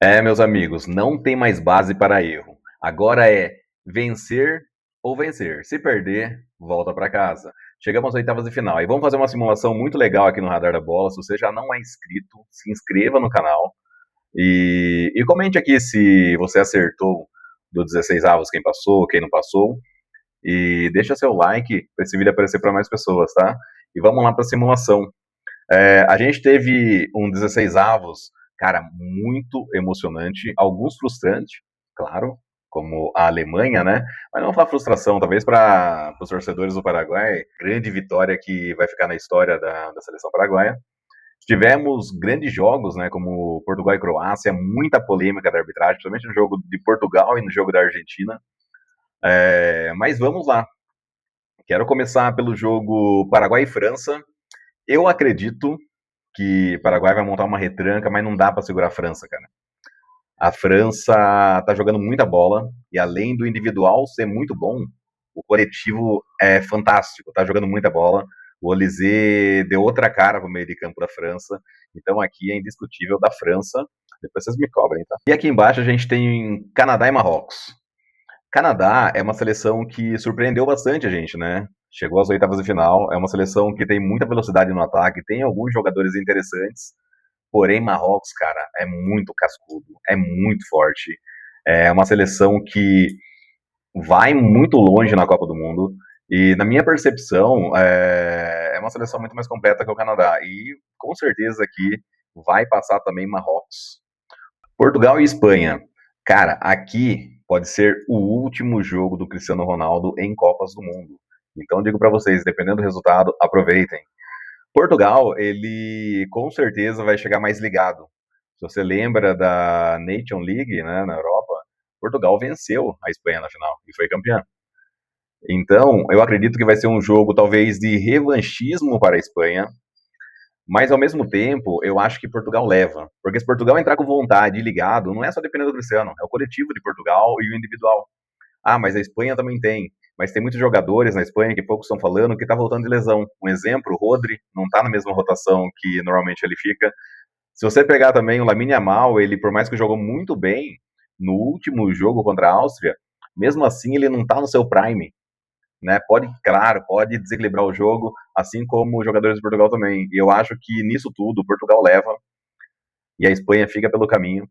Meus amigos, não tem mais base para erro. Agora é vencer ou vencer. Se perder, volta para casa. Chegamos às oitavas de final. E vamos fazer uma simulação muito legal aqui no Radar da Bola. Se você já não é inscrito, se inscreva no canal e comente aqui se você acertou do 16 avos, quem passou, quem não passou. E deixa seu like para esse vídeo aparecer para mais pessoas, tá? E vamos lá para a simulação. A gente teve um 16 avos, cara, muito emocionante, alguns frustrantes, claro, como a Alemanha, né? Mas não falar frustração, talvez para os torcedores do Paraguai, grande vitória que vai ficar na história da seleção paraguaia. Tivemos grandes jogos, né, como Portugal e Croácia, muita polêmica da arbitragem, principalmente no jogo de Portugal e no jogo da Argentina. Mas vamos lá. Quero começar pelo jogo Paraguai e França. Eu acredito que o Paraguai vai montar uma retranca, mas não dá para segurar a França, cara. A França tá jogando muita bola e além do individual ser muito bom, o coletivo é fantástico, tá jogando muita bola. O Olysée deu outra cara pro meio de campo da França, então aqui é indiscutível da França. Depois vocês me cobrem, tá? E aqui embaixo a gente tem Canadá e Marrocos. Canadá é uma seleção que surpreendeu bastante a gente, né? Chegou às oitavas de final, é uma seleção que tem muita velocidade no ataque, tem alguns jogadores interessantes, porém Marrocos, cara, é muito cascudo, é muito forte, é uma seleção que vai muito longe na Copa do Mundo, e na minha percepção, é uma seleção muito mais completa que o Canadá, e com certeza aqui vai passar também Marrocos. Portugal e Espanha. Cara, aqui pode ser o último jogo do Cristiano Ronaldo em Copas do Mundo. Então digo para vocês, dependendo do resultado, aproveitem. Portugal, ele com certeza vai chegar mais ligado. Se você lembra da Nation League, né, na Europa, Portugal venceu a Espanha na final e foi campeã. Então, eu acredito que vai ser um jogo talvez de revanchismo para a Espanha, mas ao mesmo tempo, eu acho que Portugal leva. Porque se Portugal entrar com vontade e ligado, não é só dependendo do Cristiano, é o coletivo de Portugal e o individual. Ah, mas a Espanha também tem. Mas tem muitos jogadores na Espanha que poucos estão falando que tá voltando de lesão. Um exemplo, o Rodri não tá na mesma rotação que normalmente ele fica. Se você pegar também o Lamine Yamal, ele por mais que jogou muito bem no último jogo contra a Áustria, mesmo assim ele não tá no seu prime, né? Pode, claro, pode desequilibrar o jogo, assim como os jogadores de Portugal também. E eu acho que nisso tudo Portugal leva e a Espanha fica pelo caminho.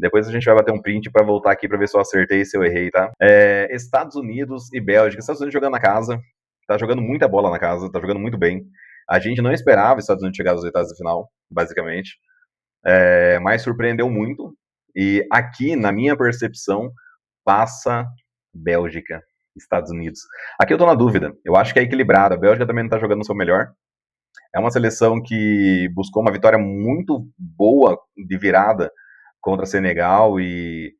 Depois a gente vai bater um print para voltar aqui para ver se eu acertei e se eu errei, tá? Estados Unidos e Bélgica. Estados Unidos jogando na casa, tá jogando muita bola na casa, tá jogando muito bem. A gente não esperava os Estados Unidos chegar às oitavas de final, basicamente, mas surpreendeu muito. E aqui, na minha percepção, passa Bélgica, Estados Unidos. Aqui eu tô na dúvida. Eu acho que é equilibrado. A Bélgica também não tá jogando o seu melhor. É uma seleção que buscou uma vitória muito boa de virada contra Senegal e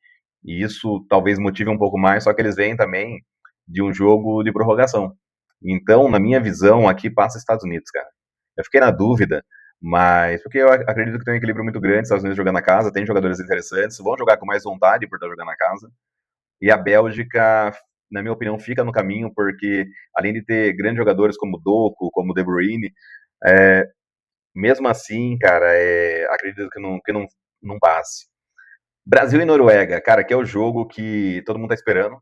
isso talvez motive um pouco mais, só que eles vêm também de um jogo de prorrogação. Então, na minha visão, aqui passa Estados Unidos, cara. Eu fiquei na dúvida, mas porque eu acredito que tem um equilíbrio muito grande, Estados Unidos jogando na casa, tem jogadores interessantes, vão jogar com mais vontade por estar jogando na casa. E a Bélgica, na minha opinião, fica no caminho, porque além de ter grandes jogadores como Doku, como De Bruyne, é, mesmo assim, cara, acredito que não passe. Brasil e Noruega, cara, que é o jogo que todo mundo tá esperando.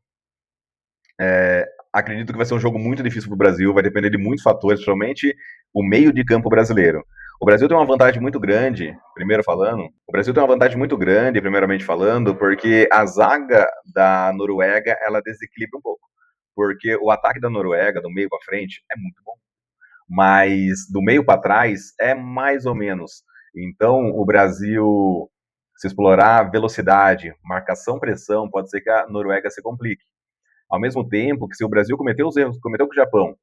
Acredito que vai ser um jogo muito difícil pro Brasil, vai depender de muitos fatores, principalmente o meio de campo brasileiro. O Brasil tem uma vantagem muito grande, o Brasil tem uma vantagem muito grande, primeiramente falando, porque a zaga da Noruega, ela desequilibra um pouco. Porque o ataque da Noruega, do meio para frente, é muito bom. Mas do meio para trás é mais ou menos. Então, o Brasil, se explorar velocidade, marcação, pressão, pode ser que a Noruega se complique. Ao mesmo tempo que se o Brasil cometeu os erros que cometeu com o Japão,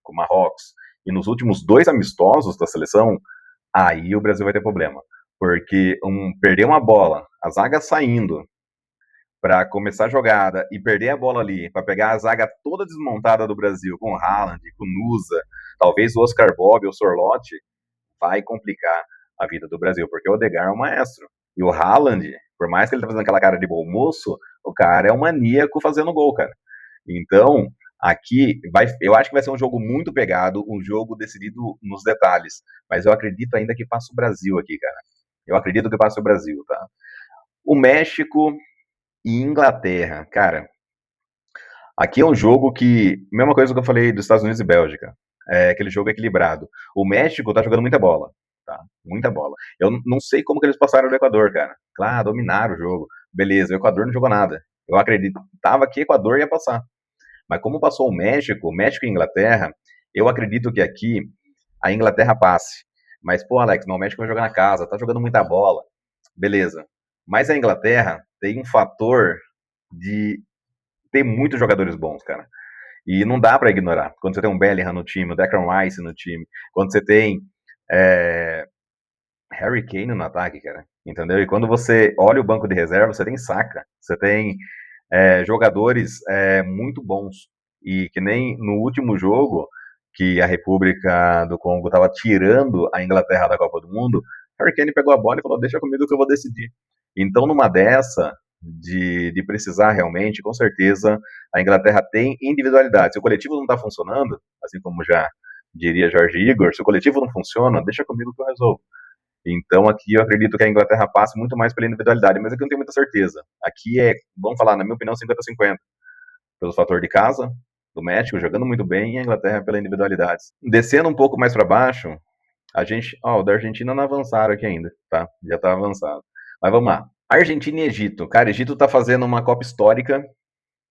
com o Marrocos, e nos últimos dois amistosos da seleção, aí o Brasil vai ter problema. Porque perder uma bola, a zaga saindo para começar a jogada e perder a bola ali, para pegar a zaga toda desmontada do Brasil, com o Haaland, com o Nusa, talvez o Oscar Bob ou o Sorlotti, vai complicar a vida do Brasil, porque o Odegaard é um maestro. E o Haaland, por mais que ele tá fazendo aquela cara de bom moço, o cara é um maníaco fazendo gol, cara. Então, aqui, eu acho que vai ser um jogo muito pegado, um jogo decidido nos detalhes. Mas eu acredito ainda que passa o Brasil aqui, cara. Eu acredito que passa o Brasil, tá? O México e Inglaterra, cara, aqui é um jogo que, mesma coisa que eu falei dos Estados Unidos e Bélgica, é aquele jogo equilibrado. O México tá jogando muita bola, tá? Muita bola. Eu não sei como que eles passaram do Equador, cara. Claro, dominaram o jogo. Beleza, o Equador não jogou nada. Eu acreditava que o Equador ia passar. Mas como passou o México e Inglaterra, eu acredito que aqui a Inglaterra passe. Mas, pô, Alex, mas o México vai jogar na casa, tá jogando muita bola. Beleza. Mas a Inglaterra tem um fator de ter muitos jogadores bons, cara. E não dá para ignorar. Quando você tem um Bellingham no time, o Declan Rice no time, quando você tem é, Harry Kane no ataque, cara. Entendeu? E quando você olha o banco de reserva, você tem Saka, você tem jogadores muito bons. E que nem no último jogo, que a República do Congo estava tirando a Inglaterra da Copa do Mundo, Harry Kane pegou a bola e falou: deixa comigo que eu vou decidir. Então, numa dessa, de precisar realmente, com certeza, a Inglaterra tem individualidade. Se o coletivo não está funcionando, assim como já diria Jorge Igor, se o coletivo não funciona, deixa comigo que eu resolvo. Então aqui eu acredito que a Inglaterra passe muito mais pela individualidade, mas aqui eu não tenho muita certeza. Aqui vamos falar, na minha opinião, 50-50. Pelo fator de casa, do México jogando muito bem, e a Inglaterra pela individualidade. Descendo um pouco mais para baixo, o da Argentina não avançaram aqui ainda, tá? Já tá avançado. Mas vamos lá. Argentina e Egito. Cara, Egito tá fazendo uma Copa histórica,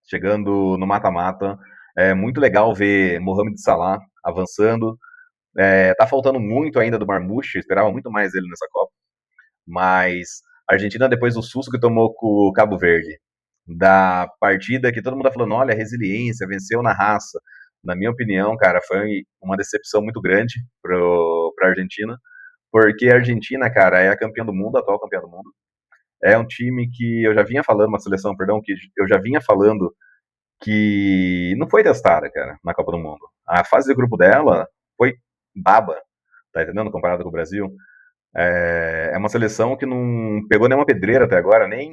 chegando no mata-mata. É muito legal ver Mohamed Salah avançando. Tá faltando muito ainda do Marmouche, eu esperava muito mais ele nessa Copa. Mas a Argentina, depois do susto que tomou com o Cabo Verde, da partida que todo mundo tá falando, olha, resiliência, venceu na raça. Na minha opinião, cara, foi uma decepção muito grande pra Argentina, porque a Argentina, cara, é a campeã do mundo, a atual campeã do mundo. É um time que eu já vinha falando, uma seleção, perdão, que eu já vinha falando que não foi testada, cara, na Copa do Mundo. A fase de grupo dela foi baba, tá entendendo? Comparado com o Brasil. É uma seleção que não pegou nenhuma pedreira até agora, nem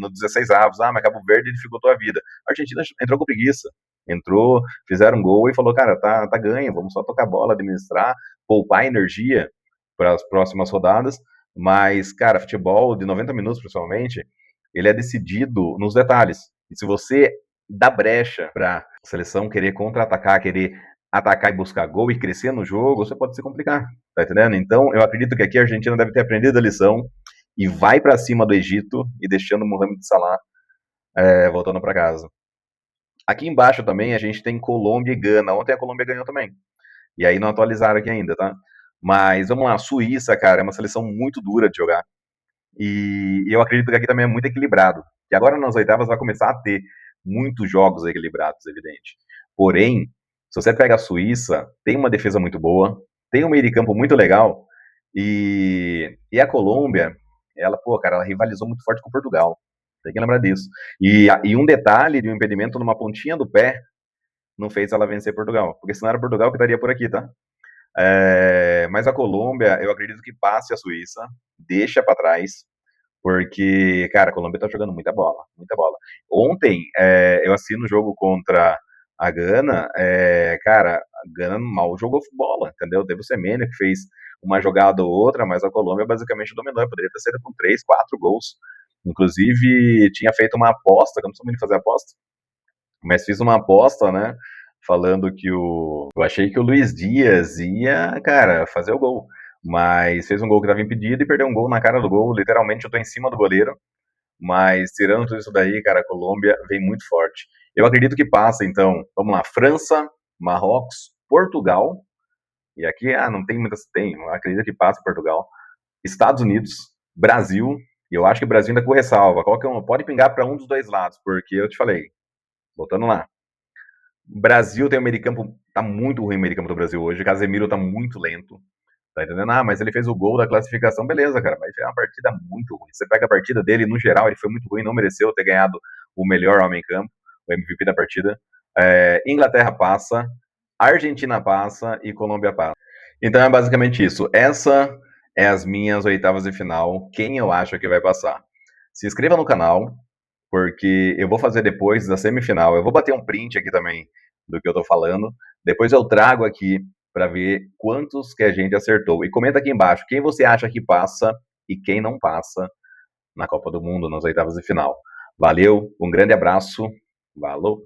no 16 avos. Ah, mas Cabo Verde dificultou a vida. A Argentina entrou com preguiça. Entrou, fizeram um gol e falou, cara, tá ganho, vamos só tocar bola, administrar, poupar energia para as próximas rodadas. Mas, cara, futebol de 90 minutos, principalmente, ele é decidido nos detalhes. E se você dá brecha para a seleção querer contra-atacar, querer atacar e buscar gol e crescer no jogo, você pode se complicar, tá entendendo? Então, eu acredito que aqui a Argentina deve ter aprendido a lição e vai para cima do Egito e deixando o Mohamed Salah voltando para casa. Aqui embaixo também a gente tem Colômbia e Gana. Ontem a Colômbia ganhou também. E aí não atualizaram aqui ainda, tá? Mas vamos lá, Suíça, cara, é uma seleção muito dura de jogar. E eu acredito que aqui também é muito equilibrado. E agora nas oitavas vai começar a ter muitos jogos equilibrados, evidente. Porém, se você pega a Suíça, tem uma defesa muito boa, tem um meio de campo muito legal, e a Colômbia, ela, pô, cara, ela rivalizou muito forte com Portugal. Tem que lembrar disso. E um detalhe de um impedimento numa pontinha do pé não fez ela vencer Portugal. Porque senão era Portugal que estaria por aqui, tá? Mas a Colômbia, eu acredito que passe a Suíça, deixa para trás, porque, cara, a Colômbia tá jogando muita bola, muita bola. Ontem, eu assino o jogo contra a Gana, cara, a Gana mal jogou bola, entendeu? Teve o Semenyo que fez uma jogada ou outra, mas a Colômbia basicamente dominou, poderia ter sido com 3, 4 gols. Inclusive, tinha feito uma aposta, que eu não sou muito de fazer aposta, mas fiz uma aposta, né, falando que eu achei que o Luiz Dias ia, cara, fazer o gol. Mas fez um gol que estava impedido e perdeu um gol na cara do gol. Literalmente eu tô em cima do goleiro. Mas tirando tudo isso daí, cara, a Colômbia vem muito forte. Eu acredito que passa, então. Vamos lá, França, Marrocos, Portugal. E aqui, não tem muitas. Tem, eu acredito que passa Portugal. Estados Unidos, Brasil. E eu acho que o Brasil ainda com ressalva. Pode pingar para um dos dois lados, porque eu te falei. Voltando lá. Brasil tem o meio de campo, tá muito ruim o meio de campo do Brasil hoje. Casemiro tá muito lento. Tá entendendo? Mas ele fez o gol da classificação, beleza, cara. Mas é uma partida muito ruim. Você pega a partida dele, no geral, ele foi muito ruim, não mereceu ter ganhado o melhor homem em campo, o MVP da partida. Inglaterra passa, Argentina passa e Colômbia passa. Então é basicamente isso. Essa é as minhas oitavas de final. Quem eu acho que vai passar? Se inscreva no canal, porque eu vou fazer depois da semifinal. Eu vou bater um print aqui também do que eu tô falando. Depois eu trago aqui para ver quantos que a gente acertou. E comenta aqui embaixo quem você acha que passa e quem não passa na Copa do Mundo, nas oitavas de final. Valeu, um grande abraço, valeu!